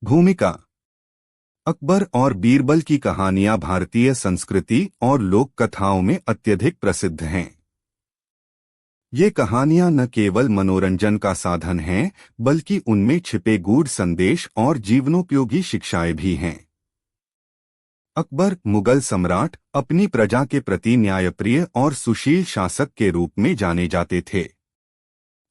भूमिका। अकबर और बीरबल की कहानियां भारतीय संस्कृति और लोक कथाओं में अत्यधिक प्रसिद्ध हैं। ये कहानियां न केवल मनोरंजन का साधन हैं, बल्कि उनमें छिपे गूढ़ संदेश और जीवनोपयोगी शिक्षाएं भी हैं। अकबर मुगल सम्राट अपनी प्रजा के प्रति न्यायप्रिय और सुशील शासक के रूप में जाने जाते थे।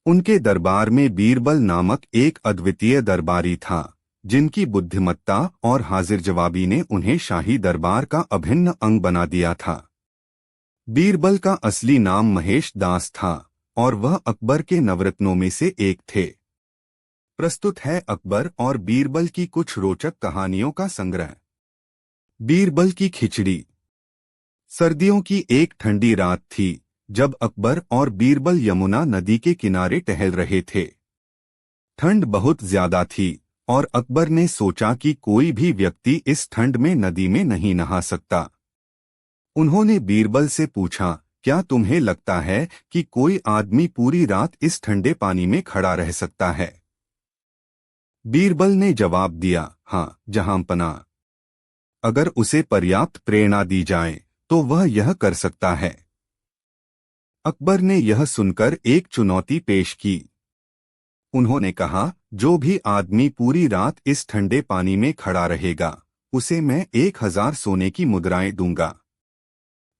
उनके दरबार में बीरबल नामक एक अद्वितीय दरबारी था, जिनकी बुद्धिमत्ता और हाजिर जवाबी ने उन्हें शाही दरबार का अभिन्न अंग बना दिया था। बीरबल का असली नाम महेश दास था और वह अकबर के नवरत्नों में से एक थे। प्रस्तुत है अकबर और बीरबल की कुछ रोचक कहानियों का संग्रह। बीरबल की खिचड़ी। सर्दियों की एक ठंडी रात थी, जब अकबर और बीरबल यमुना नदी के किनारे टहल रहे थे। ठंड बहुत ज्यादा थी और अकबर ने सोचा कि कोई भी व्यक्ति इस ठंड में नदी में नहीं नहा सकता। उन्होंने बीरबल से पूछा, क्या तुम्हें लगता है कि कोई आदमी पूरी रात इस ठंडे पानी में खड़ा रह सकता है? बीरबल ने जवाब दिया, हाँ जहांपनाह। अगर उसे पर्याप्त प्रेरणा दी जाए तो वह यह कर सकता है। अकबर ने यह सुनकर एक चुनौती पेश की। उन्होंने कहा, जो भी आदमी पूरी रात इस ठंडे पानी में खड़ा रहेगा, उसे मैं 1000 सोने की मुद्राएं दूंगा।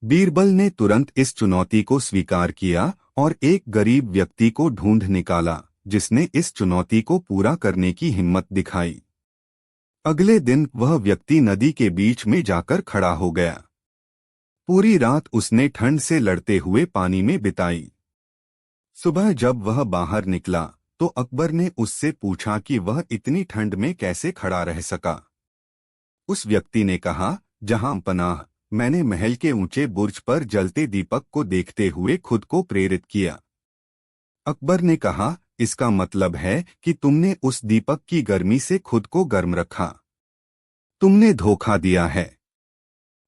बीरबल ने तुरंत इस चुनौती को स्वीकार किया और एक गरीब व्यक्ति को ढूंढ निकाला, जिसने इस चुनौती को पूरा करने की हिम्मत दिखाई। अगले दिन वह व्यक्ति नदी के बीच में जाकर खड़ा हो गया। पूरी रात उसने ठंड से लड़ते हुए पानी में बिताई। सुबह जब वह बाहर निकला तो अकबर ने उससे पूछा कि वह इतनी ठंड में कैसे खड़ा रह सका। उस व्यक्ति ने कहा, जहांपनाह, मैंने महल के ऊंचे बुर्ज पर जलते दीपक को देखते हुए खुद को प्रेरित किया। अकबर ने कहा, इसका मतलब है कि तुमने उस दीपक की गर्मी से खुद को गर्म रखा। तुमने धोखा दिया है,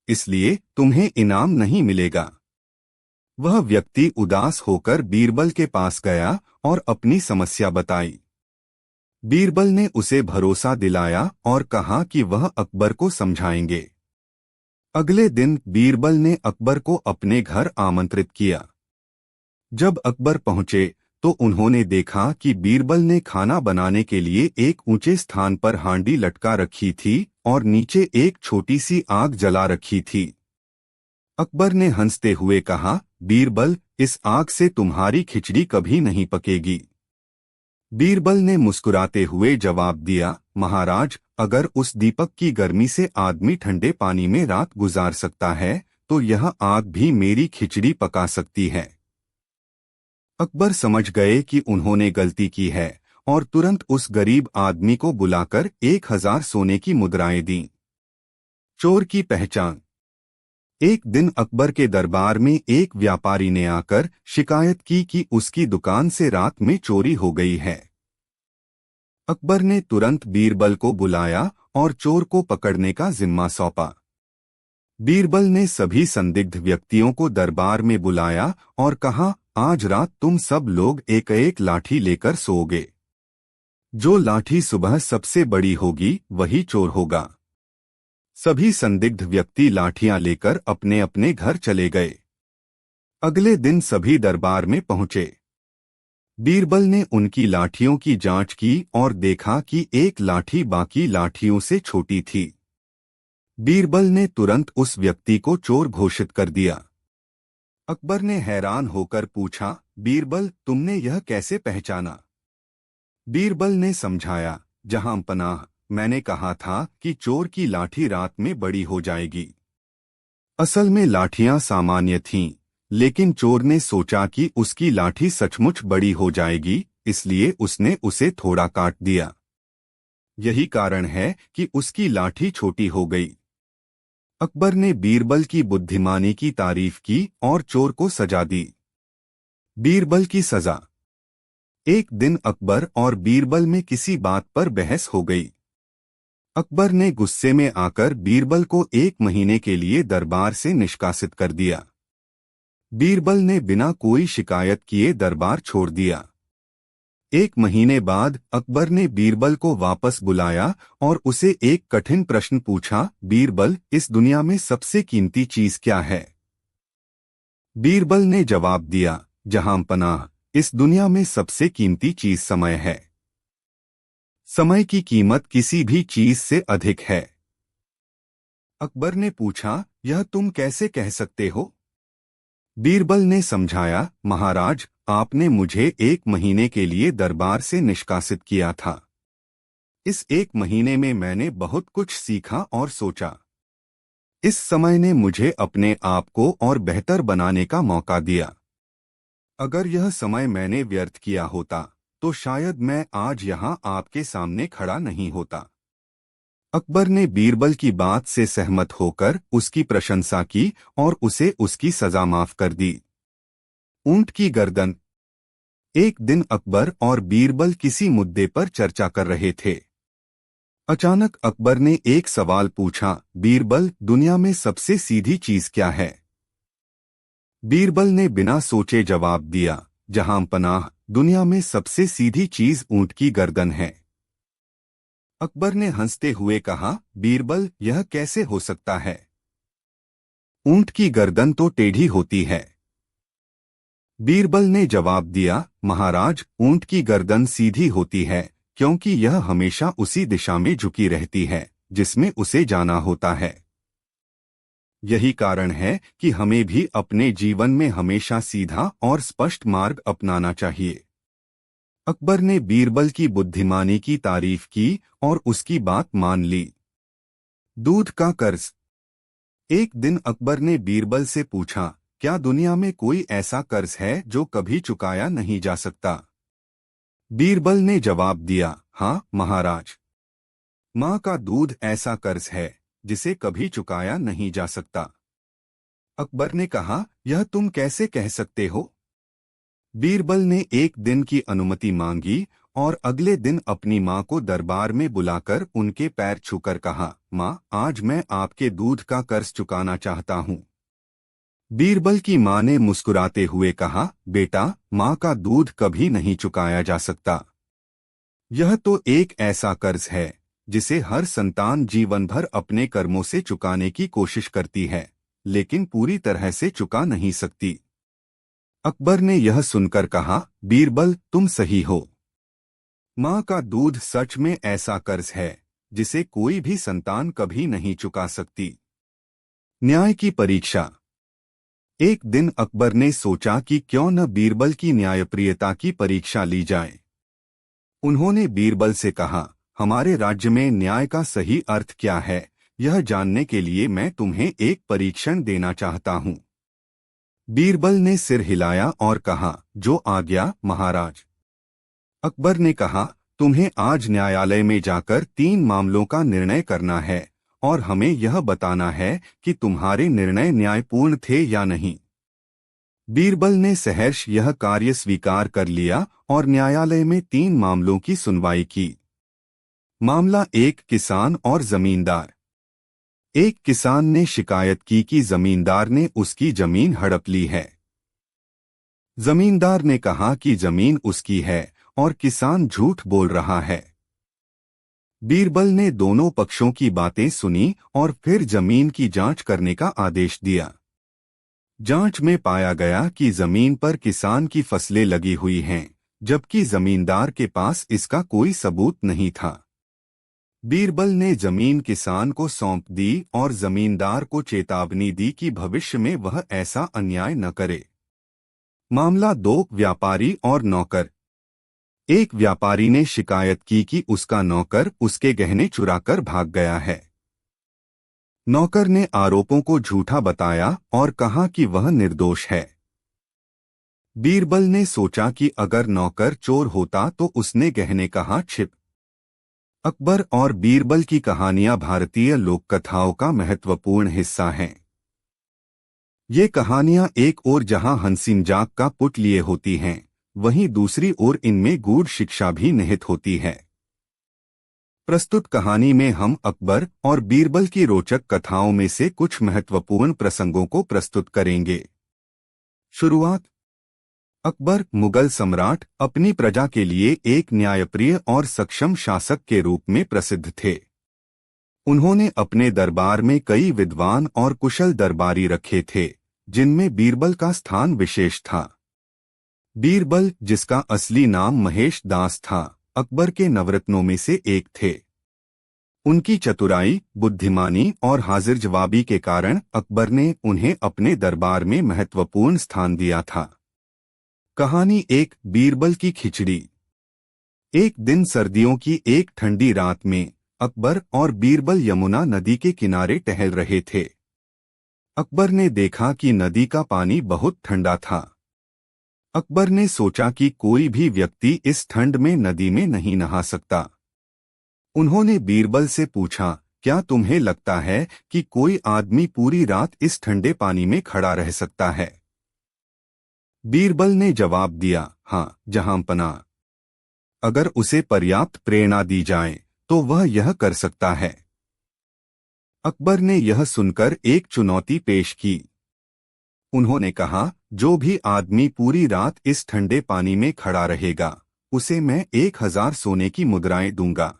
इसलिए तुम्हें इनाम नहीं मिलेगा। वह व्यक्ति उदास होकर बीरबल के पास गया और अपनी समस्या बताई। बीरबल ने उसे भरोसा दिलाया और कहा कि वह अकबर को समझाएंगे। अगले दिन बीरबल ने अकबर को अपने घर आमंत्रित किया। जब अकबर पहुंचे तो उन्होंने देखा कि बीरबल ने खाना बनाने के लिए एक ऊंचे स्थान पर हांडी लटका रखी थी और नीचे एक छोटी सी आग जला रखी थी। अकबर ने हंसते हुए कहा, बीरबल, इस आग से तुम्हारी खिचड़ी कभी नहीं पकेगी। बीरबल ने मुस्कुराते हुए जवाब दिया, महाराज, अगर उस दीपक की गर्मी से आदमी ठंडे पानी में रात गुजार सकता है, तो यह आग भी मेरी खिचड़ी पका सकती है। अकबर समझ गए कि उन्होंने गलती की है और तुरंत उस गरीब आदमी को बुलाकर 1000 सोने की मुद्राएं दीं। चोर की पहचान। एक दिन अकबर के दरबार में एक व्यापारी ने आकर शिकायत की कि उसकी दुकान से रात में चोरी हो गई है। अकबर ने तुरंत बीरबल को बुलाया और चोर को पकड़ने का जिम्मा सौंपा। बीरबल ने सभी संदिग्ध व्यक्तियों को दरबार में बुलाया और कहा, आज रात तुम सब लोग एक एक लाठी लेकर सोओगे। जो लाठी सुबह सबसे बड़ी होगी वही चोर होगा। सभी संदिग्ध व्यक्ति लाठियां लेकर अपने अपने घर चले गए। अगले दिन सभी दरबार में पहुंचे। बीरबल ने उनकी लाठियों की जांच की और देखा कि एक लाठी बाकी लाठियों से छोटी थी। बीरबल ने तुरंत उस व्यक्ति को चोर घोषित कर दिया। अकबर ने हैरान होकर पूछा, बीरबल, तुमने यह कैसे पहचाना? बीरबल ने समझाया, जहांपनाह, मैंने कहा था कि चोर की लाठी रात में बड़ी हो जाएगी। असल में लाठियां सामान्य थीं, लेकिन चोर ने सोचा कि उसकी लाठी सचमुच बड़ी हो जाएगी, इसलिए उसने उसे थोड़ा काट दिया। यही कारण है कि उसकी लाठी छोटी हो गई। अकबर ने बीरबल की बुद्धिमानी की तारीफ की और चोर को सजा दी। बीरबल की सजा। एक दिन अकबर और बीरबल में किसी बात पर बहस हो गई। अकबर ने गुस्से में आकर बीरबल को 1 महीने के लिए दरबार से निष्कासित कर दिया। बीरबल ने बिना कोई शिकायत किए दरबार छोड़ दिया। एक महीने बाद अकबर ने बीरबल को वापस बुलाया और उसे एक कठिन प्रश्न पूछा, बीरबल, इस दुनिया में सबसे कीमती चीज क्या है? बीरबल ने जवाब दिया, जहांपनाह, इस दुनिया में सबसे कीमती चीज समय है। समय की कीमत किसी भी चीज से अधिक है। अकबर ने पूछा, यह तुम कैसे कह सकते हो? बीरबल ने समझाया, महाराज, आपने मुझे एक महीने के लिए दरबार से निष्कासित किया था। इस एक महीने में मैंने बहुत कुछ सीखा और सोचा। इस समय ने मुझे अपने आप को और बेहतर बनाने का मौका दिया। अगर यह समय मैंने व्यर्थ किया होता तो शायद मैं आज यहाँ आपके सामने खड़ा नहीं होता। अकबर ने बीरबल की बात से सहमत होकर उसकी प्रशंसा की और उसे उसकी सजा माफ कर दी। ऊंट की गर्दन। एक दिन अकबर और बीरबल किसी मुद्दे पर चर्चा कर रहे थे। अचानक अकबर ने एक सवाल पूछा, बीरबल, दुनिया में सबसे सीधी चीज क्या है? बीरबल ने बिना सोचे जवाब दिया, जहांपनाह, दुनिया में सबसे सीधी चीज ऊंट की गर्दन है। अकबर ने हंसते हुए कहा, बीरबल, यह कैसे हो सकता है? ऊंट की गर्दन तो टेढ़ी होती है। बीरबल ने जवाब दिया, महाराज, ऊंट की गर्दन सीधी होती है क्योंकि यह हमेशा उसी दिशा में झुकी रहती है जिसमें उसे जाना होता है। यही कारण है कि हमें भी अपने जीवन में हमेशा सीधा और स्पष्ट मार्ग अपनाना चाहिए। अकबर ने बीरबल की बुद्धिमानी की तारीफ की और उसकी बात मान ली। दूध का कर्ज। एक दिन अकबर ने बीरबल से पूछा, क्या दुनिया में कोई ऐसा कर्ज है जो कभी चुकाया नहीं जा सकता? बीरबल ने जवाब दिया, हाँ महाराज, माँ का दूध ऐसा कर्ज है जिसे कभी चुकाया नहीं जा सकता। अकबर ने कहा, यह तुम कैसे कह सकते हो? बीरबल ने एक दिन की अनुमति मांगी और अगले दिन अपनी माँ को दरबार में बुलाकर उनके पैर छूकर कहा, माँ, आज मैं आपके दूध का कर्ज चुकाना चाहता हूँ। बीरबल की माँ ने मुस्कुराते हुए कहा, बेटा, माँ का दूध कभी नहीं चुकाया जा सकता। यह तो एक ऐसा कर्ज है जिसे हर संतान जीवन भर अपने कर्मों से चुकाने की कोशिश करती है, लेकिन पूरी तरह से चुका नहीं सकती। अकबर ने यह सुनकर कहा, बीरबल, तुम सही हो। माँ का दूध सच में ऐसा कर्ज है जिसे कोई भी संतान कभी नहीं चुका सकती। न्याय की परीक्षा। एक दिन अकबर ने सोचा कि क्यों न बीरबल की न्यायप्रियता की परीक्षा ली जाए। उन्होंने बीरबल से कहा, हमारे राज्य में न्याय का सही अर्थ क्या है, यह जानने के लिए मैं तुम्हें एक परीक्षण देना चाहता हूँ। बीरबल ने सिर हिलाया और कहा, जो आज्ञा महाराज। अकबर ने कहा, तुम्हें आज न्यायालय में जाकर 3 मामलों का निर्णय करना है और हमें यह बताना है कि तुम्हारे निर्णय न्यायपूर्ण थे या नहीं। बीरबल ने सहर्ष यह कार्य स्वीकार कर लिया और न्यायालय में 3 मामलों की सुनवाई की। मामला 1, किसान और जमींदार। एक किसान ने शिकायत की कि जमींदार ने उसकी जमीन हड़प ली है। जमींदार ने कहा कि जमीन उसकी है और किसान झूठ बोल रहा है। बीरबल ने दोनों पक्षों की बातें सुनी और फिर जमीन की जांच करने का आदेश दिया। जांच में पाया गया कि जमीन पर किसान की फसलें लगी हुई हैं, जबकि जमींदार के पास इसका कोई सबूत नहीं था। बीरबल ने जमीन किसान को सौंप दी और जमींदार को चेतावनी दी कि भविष्य में वह ऐसा अन्याय न करे। मामला 2, व्यापारी और नौकर। एक व्यापारी ने शिकायत की कि उसका नौकर उसके गहने चुराकर भाग गया है। नौकर ने आरोपों को झूठा बताया और कहा कि वह निर्दोष है। बीरबल ने सोचा कि अगर नौकर चोर होता तो उसने गहने कहाँ छिप। अकबर और बीरबल की कहानियां भारतीय लोक कथाओं का महत्वपूर्ण हिस्सा हैं। ये कहानियां एक ओर जहां हंसी मजाक का पुट लिए होती हैं, वहीं दूसरी ओर इनमें गूढ़ शिक्षा भी निहित होती है। प्रस्तुत कहानी में हम अकबर और बीरबल की रोचक कथाओं में से कुछ महत्वपूर्ण प्रसंगों को प्रस्तुत करेंगे। शुरुआत। अकबर मुगल सम्राट अपनी प्रजा के लिए एक न्यायप्रिय और सक्षम शासक के रूप में प्रसिद्ध थे। उन्होंने अपने दरबार में कई विद्वान और कुशल दरबारी रखे थे, जिनमें बीरबल का स्थान विशेष था। बीरबल, जिसका असली नाम महेश दास था, अकबर के नवरत्नों में से एक थे। उनकी चतुराई, बुद्धिमानी और हाजिर जवाबी के कारण अकबर ने उन्हें अपने दरबार में महत्वपूर्ण स्थान दिया था। कहानी एक बीरबल की खिचड़ी। एक दिन सर्दियों की एक ठंडी रात में अकबर और बीरबल यमुना नदी के किनारे टहल रहे थे। अकबर ने देखा कि नदी का पानी बहुत ठंडा था। अकबर ने सोचा कि कोई भी व्यक्ति इस ठंड में नदी में नहीं नहा सकता। उन्होंने बीरबल से पूछा, क्या तुम्हें लगता है कि कोई आदमी पूरी रात इस ठंडे पानी में खड़ा रह सकता है? बीरबल ने जवाब दिया, हाँ जहांपनाह, अगर उसे पर्याप्त प्रेरणा दी जाए तो वह यह कर सकता है। अकबर ने यह सुनकर एक चुनौती पेश की। उन्होंने कहा, जो भी आदमी पूरी रात इस ठंडे पानी में खड़ा रहेगा, उसे मैं 1000 सोने की मुद्राएं दूंगा।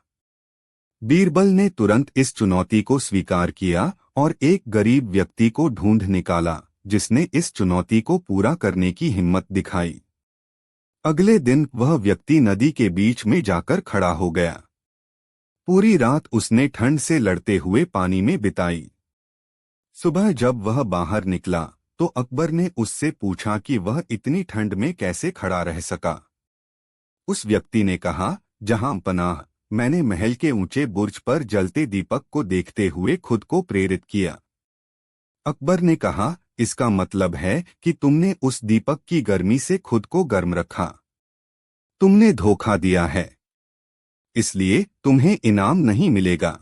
बीरबल ने तुरंत इस चुनौती को स्वीकार किया और एक गरीब व्यक्ति को ढूंढ निकाला, जिसने इस चुनौती को पूरा करने की हिम्मत दिखाई। अगले दिन वह व्यक्ति नदी के बीच में जाकर खड़ा हो गया। पूरी रात उसने ठंड से लड़ते हुए पानी में बिताई। सुबह जब वह बाहर निकला तो अकबर ने उससे पूछा कि वह इतनी ठंड में कैसे खड़ा रह सका। उस व्यक्ति ने कहा, जहांपनाह, मैंने महल के ऊंचे बुर्ज पर जलते दीपक को देखते हुए खुद को प्रेरित किया। अकबर ने कहा, इसका मतलब है कि तुमने उस दीपक की गर्मी से खुद को गर्म रखा। तुमने धोखा दिया है, इसलिए तुम्हें इनाम नहीं मिलेगा।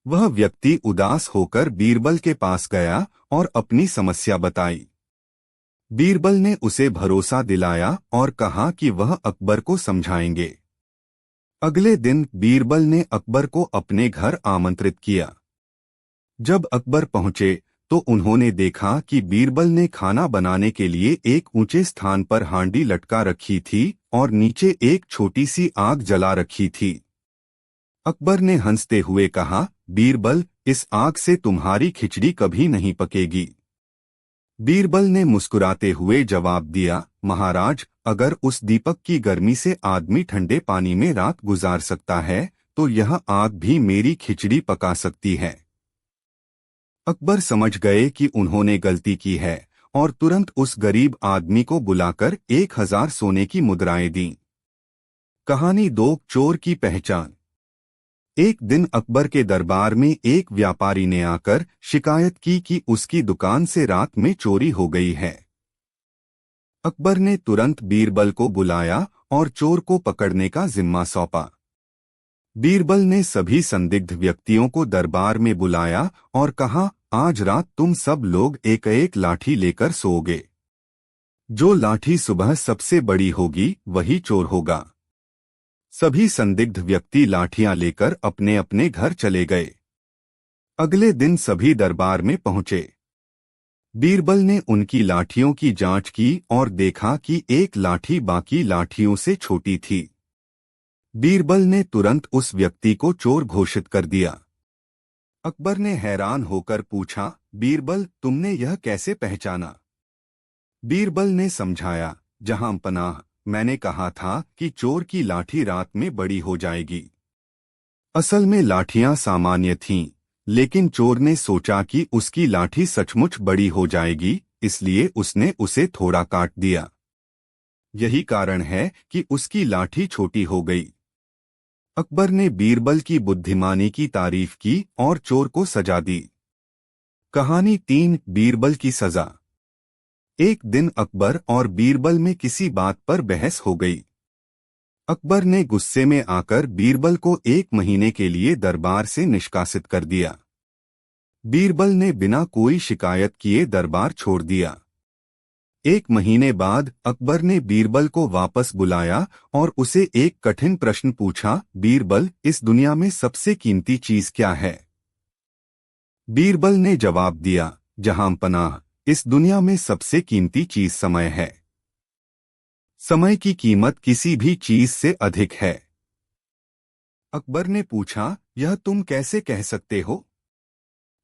वह व्यक्ति उदास होकर बीरबल के पास गया और अपनी समस्या बताई। बीरबल ने उसे भरोसा दिलाया और कहा कि वह अकबर को समझाएंगे। अगले दिन बीरबल ने अकबर को अपने घर आमंत्रित किया। जब अकबर पहुंचे तो उन्होंने देखा कि बीरबल ने खाना बनाने के लिए एक ऊंचे स्थान पर हांडी लटका रखी थी और नीचे एक छोटी सी आग जला रखी थी। अकबर ने हंसते हुए कहा, बीरबल, इस आग से तुम्हारी खिचड़ी कभी नहीं पकेगी। बीरबल ने मुस्कुराते हुए जवाब दिया, महाराज, अगर उस दीपक की गर्मी से आदमी ठंडे पानी में रात गुजार सकता है तो यह आग भी मेरी खिचड़ी पका सकती है। अकबर समझ गए कि उन्होंने गलती की है और तुरंत उस गरीब आदमी को बुलाकर 1000 सोने की मुद्राएं दीं। कहानी 2 चोर की पहचान। एक दिन अकबर के दरबार में एक व्यापारी ने आकर शिकायत की कि उसकी दुकान से रात में चोरी हो गई है। अकबर ने तुरंत बीरबल को बुलाया और चोर को पकड़ने का जिम्मा सौंपा। बीरबल ने सभी संदिग्ध व्यक्तियों को दरबार में बुलाया और कहा, आज रात तुम सब लोग एक एक लाठी लेकर सोओगे। जो लाठी सुबह सबसे बड़ी होगी वही चोर होगा। सभी संदिग्ध व्यक्ति लाठियां लेकर अपने अपने घर चले गए। अगले दिन सभी दरबार में पहुंचे। बीरबल ने उनकी लाठियों की जांच की और देखा कि एक लाठी बाकी लाठियों से छोटी थी। बीरबल ने तुरंत उस व्यक्ति को चोर घोषित कर दिया। अकबर ने हैरान होकर पूछा, बीरबल, तुमने यह कैसे पहचाना? बीरबल ने समझाया, जहांपनाह, मैंने कहा था कि चोर की लाठी रात में बड़ी हो जाएगी। असल में लाठियां सामान्य थीं, लेकिन चोर ने सोचा कि उसकी लाठी सचमुच बड़ी हो जाएगी, इसलिए उसने उसे थोड़ा काट दिया। यही कारण है कि उसकी लाठी छोटी हो गई। अकबर ने बीरबल की बुद्धिमानी की तारीफ की और चोर को सजा दी। कहानी 3 बीरबल की सजा। एक दिन अकबर और बीरबल में किसी बात पर बहस हो गई। अकबर ने गुस्से में आकर बीरबल को 1 महीने के लिए दरबार से निष्कासित कर दिया। बीरबल ने बिना कोई शिकायत किए दरबार छोड़ दिया। 1 महीने बाद अकबर ने बीरबल को वापस बुलाया और उसे एक कठिन प्रश्न पूछा, बीरबल, इस दुनिया में सबसे कीमती चीज क्या है? बीरबल ने जवाब दिया, जहांपनाह, इस दुनिया में सबसे कीमती चीज समय है। समय की कीमत किसी भी चीज से अधिक है। अकबर ने पूछा, यह तुम कैसे कह सकते हो?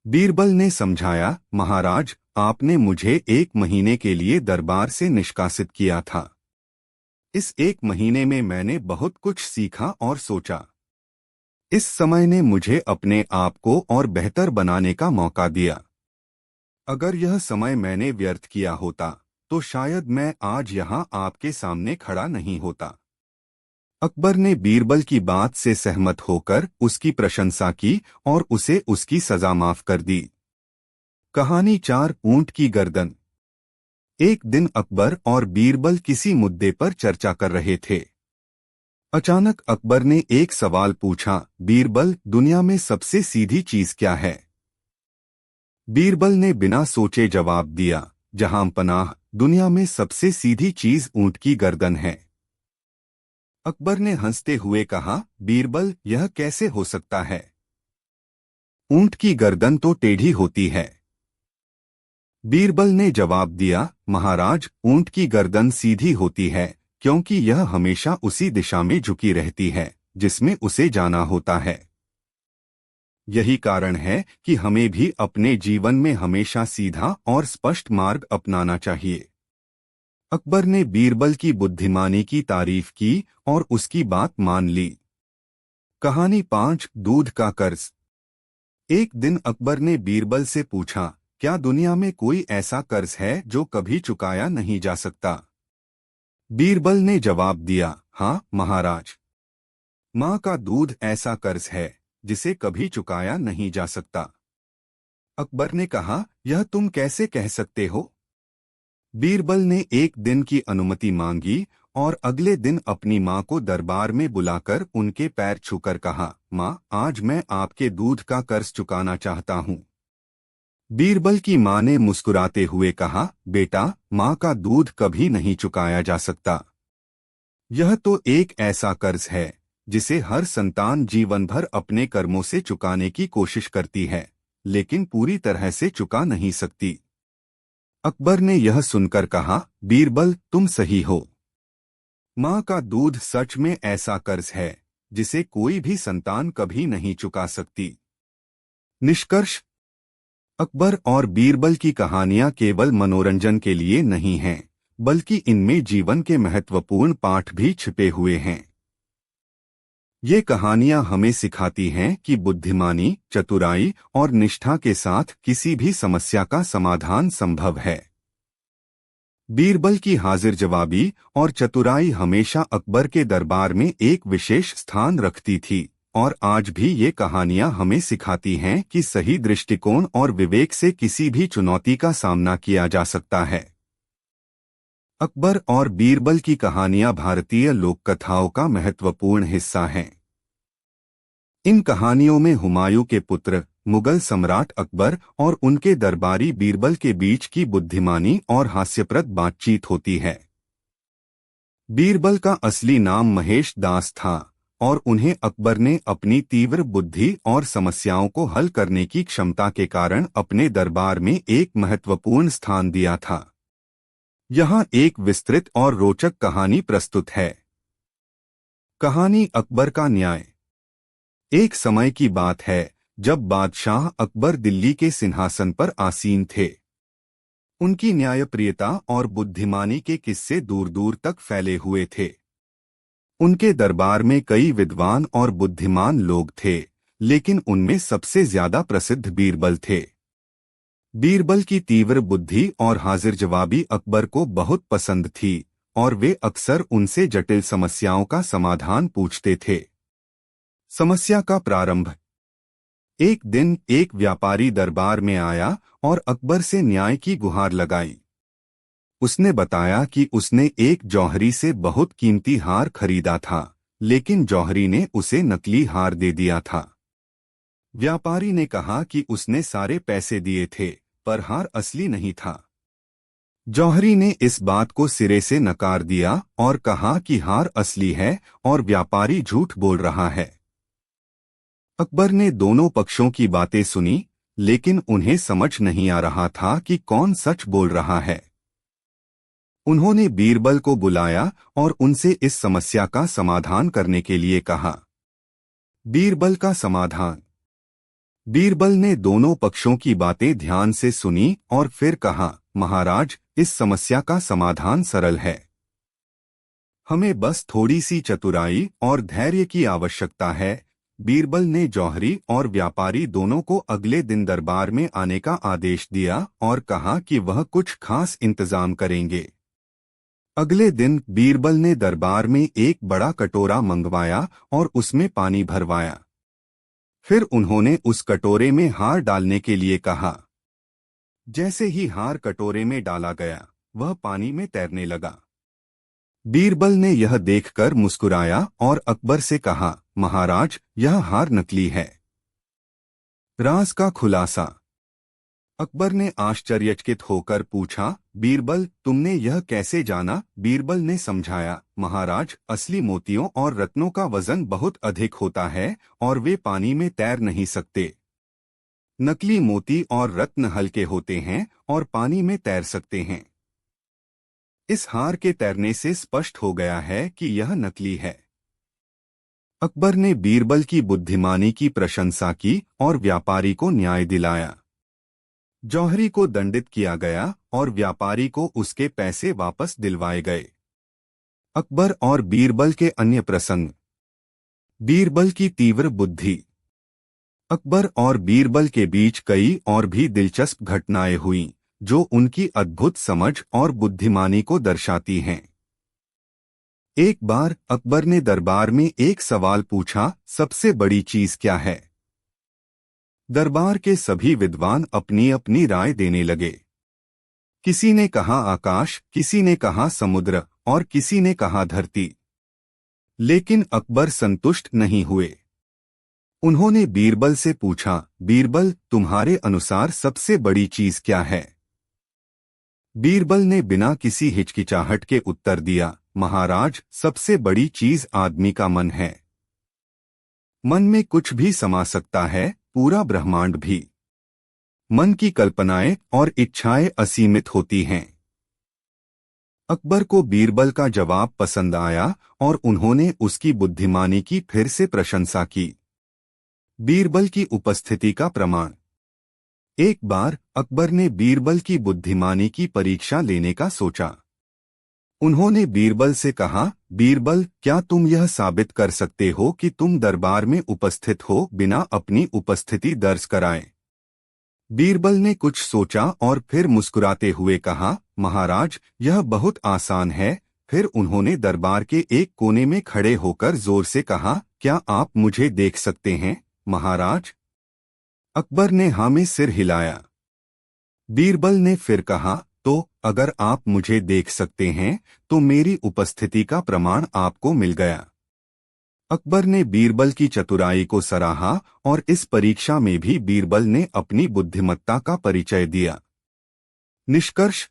बीरबल ने समझाया, महाराज, आपने मुझे 1 महीने के लिए दरबार से निष्कासित किया था। इस 1 महीने में मैंने बहुत कुछ सीखा और सोचा। इस समय ने मुझे अपने आप को और बेहतर बनाने का मौका दिया। अगर यह समय मैंने व्यर्थ किया होता तो शायद मैं आज यहाँ आपके सामने खड़ा नहीं होता। अकबर ने बीरबल की बात से सहमत होकर उसकी प्रशंसा की और उसे उसकी सजा माफ कर दी। कहानी 4 ऊंट की गर्दन। एक दिन अकबर और बीरबल किसी मुद्दे पर चर्चा कर रहे थे। अचानक अकबर ने एक सवाल पूछा, बीरबल, दुनिया में सबसे सीधी चीज क्या है? बीरबल ने बिना सोचे जवाब दिया, जहां पनाह, दुनिया में सबसे सीधी चीज ऊंट की गर्दन है। अकबर ने हंसते हुए कहा, बीरबल, यह कैसे हो सकता है? ऊंट की गर्दन तो टेढ़ी होती है। बीरबल ने जवाब दिया, महाराज, ऊंट की गर्दन सीधी होती है क्योंकि यह हमेशा उसी दिशा में झुकी रहती है जिसमें उसे जाना होता है। यही कारण है कि हमें भी अपने जीवन में हमेशा सीधा और स्पष्ट मार्ग अपनाना चाहिए। अकबर ने बीरबल की बुद्धिमानी की तारीफ की और उसकी बात मान ली। कहानी 5 दूध का कर्ज। एक दिन अकबर ने बीरबल से पूछा, क्या दुनिया में कोई ऐसा कर्ज है जो कभी चुकाया नहीं जा सकता? बीरबल ने जवाब दिया, हाँ महाराज, माँ का दूध ऐसा कर्ज है जिसे कभी चुकाया नहीं जा सकता। अकबर ने कहा, यह तुम कैसे कह सकते हो? बीरबल ने एक दिन की अनुमति मांगी और अगले दिन अपनी माँ को दरबार में बुलाकर उनके पैर छूकर कहा, माँ, आज मैं आपके दूध का कर्ज चुकाना चाहता हूँ। बीरबल की माँ ने मुस्कुराते हुए कहा, बेटा, माँ का दूध कभी नहीं चुकाया जा सकता। यह तो एक ऐसा कर्ज है जिसे हर संतान जीवन भर अपने कर्मों से चुकाने की कोशिश करती है, लेकिन पूरी तरह से चुका नहीं सकती। अकबर ने यह सुनकर कहा, बीरबल, तुम सही हो। माँ का दूध सच में ऐसा कर्ज है जिसे कोई भी संतान कभी नहीं चुका सकती। निष्कर्ष। अकबर और बीरबल की कहानियां केवल मनोरंजन के लिए नहीं हैं, बल्कि इनमें जीवन के महत्वपूर्ण पाठ भी छिपे हुए हैं। ये कहानियां हमें सिखाती हैं कि बुद्धिमानी, चतुराई और निष्ठा के साथ किसी भी समस्या का समाधान संभव है। बीरबल की हाजिर जवाबी और चतुराई हमेशा अकबर के दरबार में एक विशेष स्थान रखती थी, और आज भी ये कहानियां हमें सिखाती हैं कि सही दृष्टिकोण और विवेक से किसी भी चुनौती का सामना किया जा सकता है। अकबर और बीरबल की कहानियां भारतीय लोक कथाओं का महत्वपूर्ण हिस्सा हैं। इन कहानियों में हुमायूं के पुत्र, मुगल सम्राट अकबर और उनके दरबारी बीरबल के बीच की बुद्धिमानी और हास्यप्रद बातचीत होती है। बीरबल का असली नाम महेश दास था और उन्हें अकबर ने अपनी तीव्र बुद्धि और समस्याओं को हल करने की क्षमता के कारण अपने दरबार में एक महत्वपूर्ण स्थान दिया था। यहाँ एक विस्तृत और रोचक कहानी प्रस्तुत है। कहानी अकबर का न्याय। एक समय की बात है जब बादशाह अकबर दिल्ली के सिंहासन पर आसीन थे। उनकी न्यायप्रियता और बुद्धिमानी के किस्से दूर दूर तक फैले हुए थे। उनके दरबार में कई विद्वान और बुद्धिमान लोग थे, लेकिन उनमें सबसे ज्यादा प्रसिद्ध बीरबल थे। बीरबल की तीव्र बुद्धि और हाजिर जवाबी अकबर को बहुत पसंद थी और वे अक्सर उनसे जटिल समस्याओं का समाधान पूछते थे। समस्या का प्रारंभ। एक दिन एक व्यापारी दरबार में आया और अकबर से न्याय की गुहार लगाई। उसने बताया कि उसने एक जौहरी से बहुत कीमती हार खरीदा था, लेकिन जौहरी ने उसे नकली हार दे दिया था। व्यापारी ने कहा कि उसने सारे पैसे दिए थे, पर हार असली नहीं था। जौहरी ने इस बात को सिरे से नकार दिया और कहा कि हार असली है और व्यापारी झूठ बोल रहा है। अकबर ने दोनों पक्षों की बातें सुनी, लेकिन उन्हें समझ नहीं आ रहा था कि कौन सच बोल रहा है। उन्होंने बीरबल को बुलाया और उनसे इस समस्या का समाधान करने के लिए कहा। बीरबल का समाधान। बीरबल ने दोनों पक्षों की बातें ध्यान से सुनी और फिर कहा, महाराज, इस समस्या का समाधान सरल है। हमें बस थोड़ी सी चतुराई और धैर्य की आवश्यकता है। बीरबल ने जौहरी और व्यापारी दोनों को अगले दिन दरबार में आने का आदेश दिया और कहा कि वह कुछ खास इंतजाम करेंगे। अगले दिन बीरबल ने दरबार में एक बड़ा कटोरा मंगवाया और उसमें पानी भरवाया। फिर उन्होंने उस कटोरे में हार डालने के लिए कहा। जैसे ही हार कटोरे में डाला गया, वह पानी में तैरने लगा। बीरबल ने यह देखकर मुस्कुराया और अकबर से कहा, महाराज, यह हार नकली है। राज का खुलासा। अकबर ने आश्चर्यचकित होकर पूछा, बीरबल, तुमने यह कैसे जाना? बीरबल ने समझाया, महाराज, असली मोतियों और रत्नों का वजन बहुत अधिक होता है और वे पानी में तैर नहीं सकते। नकली मोती और रत्न हल्के होते हैं और पानी में तैर सकते हैं। इस हार के तैरने से स्पष्ट हो गया है कि यह नकली है। अकबर ने बीरबल की बुद्धिमानी की प्रशंसा की और व्यापारी को न्याय दिलाया। जौहरी को दंडित किया गया और व्यापारी को उसके पैसे वापस दिलवाए गए। अकबर और बीरबल के अन्य प्रसंग। बीरबल की तीव्र बुद्धि। अकबर और बीरबल के बीच कई और भी दिलचस्प घटनाएं हुईं, जो उनकी अद्भुत समझ और बुद्धिमानी को दर्शाती हैं। एक बार अकबर ने दरबार में एक सवाल पूछा, सबसे बड़ी चीज क्या है? दरबार के सभी विद्वान अपनी अपनी राय देने लगे। किसी ने कहा आकाश, किसी ने कहा समुद्र और किसी ने कहा धरती। लेकिन अकबर संतुष्ट नहीं हुए। उन्होंने बीरबल से पूछा, बीरबल, तुम्हारे अनुसार सबसे बड़ी चीज क्या है? बीरबल ने बिना किसी हिचकिचाहट के उत्तर दिया, महाराज, सबसे बड़ी चीज आदमी का मन है। मन में कुछ भी समा सकता है, पूरा ब्रह्मांड भी। मन की कल्पनाएं और इच्छाएं असीमित होती हैं। अकबर को बीरबल का जवाब पसंद आया और उन्होंने उसकी बुद्धिमानी की फिर से प्रशंसा की। बीरबल की उपस्थिति का प्रमाण। एक बार अकबर ने बीरबल की बुद्धिमानी की परीक्षा लेने का सोचा। उन्होंने बीरबल से कहा, बीरबल, क्या तुम यह साबित कर सकते हो कि तुम दरबार में उपस्थित हो बिना अपनी उपस्थिति दर्ज कराए? बीरबल ने कुछ सोचा और फिर मुस्कुराते हुए कहा, महाराज, यह बहुत आसान है। फिर उन्होंने दरबार के एक कोने में खड़े होकर जोर से कहा, क्या आप मुझे देख सकते हैं, महाराज? अकबर ने हाँ में सिर हिलाया। बीरबल ने फिर कहा, तो अगर आप मुझे देख सकते हैं तो मेरी उपस्थिति का प्रमाण आपको मिल गया। अकबर ने बीरबल की चतुराई को सराहा और इस परीक्षा में भी बीरबल ने अपनी बुद्धिमत्ता का परिचय दिया। निष्कर्ष।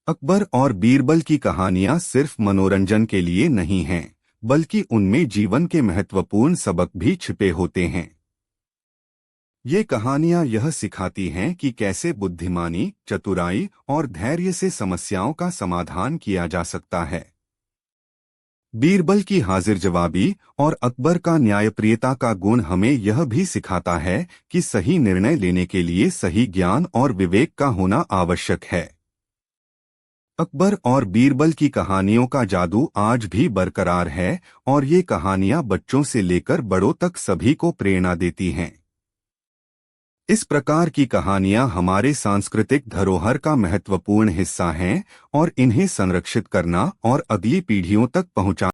अकबर और बीरबल की कहानियां सिर्फ मनोरंजन के लिए नहीं हैं, बल्कि उनमें जीवन के महत्वपूर्ण सबक भी छिपे होते हैं। ये कहानियां यह सिखाती हैं कि कैसे बुद्धिमानी, चतुराई और धैर्य से समस्याओं का समाधान किया जा सकता है। बीरबल की हाजिर जवाबी और अकबर का न्यायप्रियता का गुण हमें यह भी सिखाता है कि सही निर्णय लेने के लिए सही ज्ञान और विवेक का होना आवश्यक है। अकबर और बीरबल की कहानियों का जादू आज भी बरकरार है और ये कहानियां बच्चों से लेकर बड़ों तक सभी को प्रेरणा देती हैं। इस प्रकार की कहानियां हमारे सांस्कृतिक धरोहर का महत्वपूर्ण हिस्सा हैं और इन्हें संरक्षित करना और अगली पीढ़ियों तक पहुंचाना